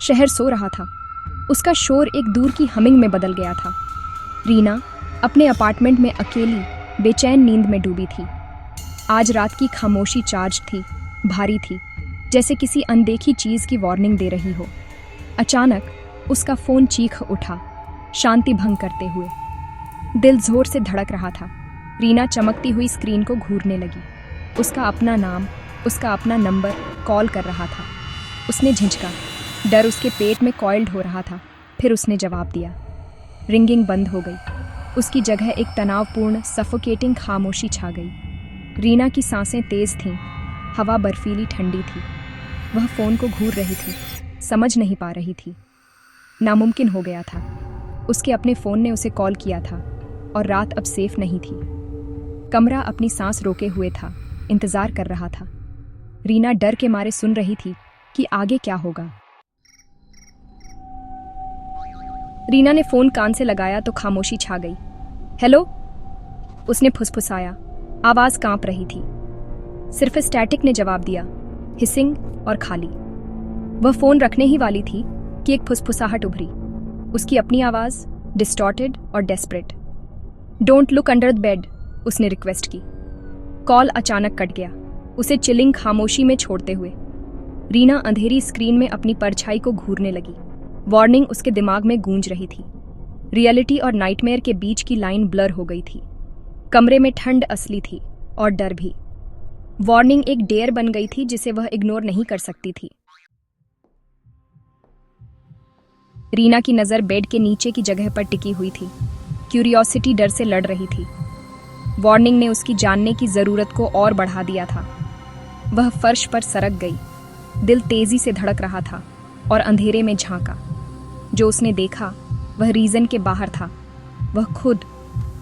शहर सो रहा था। उसका शोर एक दूर की हमिंग में बदल गया था। रीना अपने अपार्टमेंट में अकेली बेचैन नींद में डूबी थी। आज रात की खामोशी चार्ज थी, भारी थी, जैसे किसी अनदेखी चीज की वार्निंग दे रही हो। अचानक उसका फोन चीख उठा, शांति भंग करते हुए। दिल जोर से धड़क रहा था। रीना चमकती हुई स्क्रीन को घूरने लगी। उसका अपना नाम, उसका अपना नंबर कॉल कर रहा था। उसने झिझका, डर उसके पेट में कॉइल्ड हो रहा था। फिर उसने जवाब दिया। रिंगिंग बंद हो गई। उसकी जगह एक तनावपूर्ण सफोकेटिंग खामोशी छा गई। रीना की सांसें तेज थीं, हवा बर्फीली ठंडी थी। वह फोन को घूर रही थी, समझ नहीं पा रही थी। नामुमकिन हो गया था। उसके अपने फोन ने उसे कॉल किया था और रात अब सेफ नहीं थी। कमरा अपनी सांस रोके हुए था, इंतजार कर रहा था। रीना डर के मारे सुन रही थी कि आगे क्या होगा। रीना ने फोन कान से लगाया तो खामोशी छा गई। हेलो, उसने फुसफुसाया। आवाज कांप रही थी। सिर्फ स्टैटिक ने जवाब दिया, हिसिंग और खाली। वह फोन रखने ही वाली थी कि एक फुसफुसाहट उभरी। उसकी अपनी आवाज, डिस्टॉर्टेड और desperate. Don't look under the bed, उसने रिक्वेस्ट की। कॉल अचानक कट गया, उसे चिलिंग खामोशी में छोड़ते हुए। रीना अंधेरी स्क्रीन में अपनी परछाई को घूरने लगी। वार्निंग उसके दिमाग में गूंज रही थी। रियलिटी और नाइटमेयर के बीच की लाइन ब्लर हो गई थी। कमरे में ठंड असली थी और डर भी। वार्निंग एक डेयर बन गई थी जिसे वह इग्नोर नहीं कर सकती थी। रीना की नज़र बेड के नीचे की जगह पर टिकी हुई थी। क्यूरियोसिटी डर से लड़ रही थी। वार्निंग ने उसकी जानने की ज़रूरत को और बढ़ा दिया था। वह फर्श पर सरक गई। दिल तेजी से धड़क रहा था और अंधेरे में झांका। जो उसने देखा वह रीजन के बाहर था। वह खुद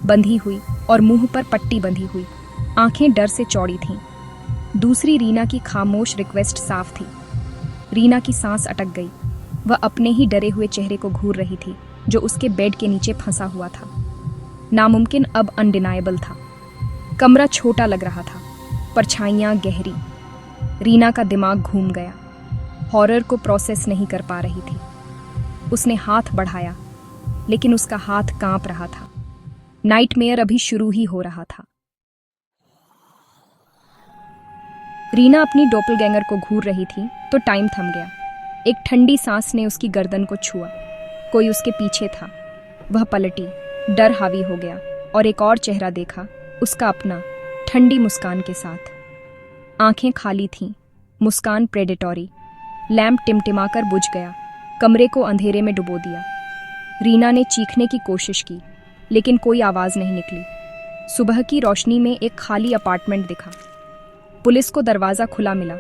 बंधी हुई और मुंह पर पट्टी बंधी हुई, आंखें डर से चौड़ी थीं। दूसरी रीना की खामोश रिक्वेस्ट साफ थी। रीना की सांस अटक गई। वह अपने ही डरे हुए चेहरे को घूर रही थी जो उसके बेड के नीचे फंसा हुआ था। नामुमकिन अब अनडिनाएबल था। कमरा छोटा लग रहा था, परछाइयाँ गहरी। रीना का दिमाग घूम गया, हॉरर को प्रोसेस नहीं कर पा रही थी। उसने हाथ बढ़ाया, लेकिन उसका हाथ कांप रहा था। नाइटमेयर अभी शुरू ही हो रहा था। रीना अपनी डोपलगैंगर को घूर रही थी तो टाइम थम गया। एक ठंडी सांस ने उसकी गर्दन को छुआ। कोई उसके पीछे था। वह पलटी, डर हावी हो गया और एक और चेहरा देखा, उसका अपना, ठंडी मुस्कान के साथ। आंखें खाली थीं, मुस्कान प्रेडेटोरी। लैंप टिमटिमाकर बुझ गया, कमरे को अंधेरे में डुबो दिया। रीना ने चीखने की कोशिश की, लेकिन कोई आवाज नहीं निकली। सुबह की रोशनी में एक खाली अपार्टमेंट दिखा। पुलिस को दरवाजा खुला मिला,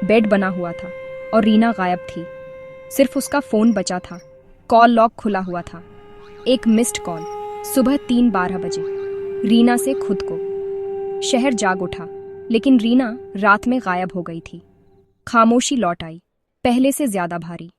बेड बना हुआ था और रीना गायब थी। सिर्फ उसका फोन बचा था। कॉल लॉग खुला हुआ था। एक मिस्ड कॉल, सुबह 3:12 बजे, रीना से खुद को। शहर जाग उठा, लेकिन रीना रात में गायब हो गई थी। खामोशी लौट आई, पहले से ज्यादा भारी।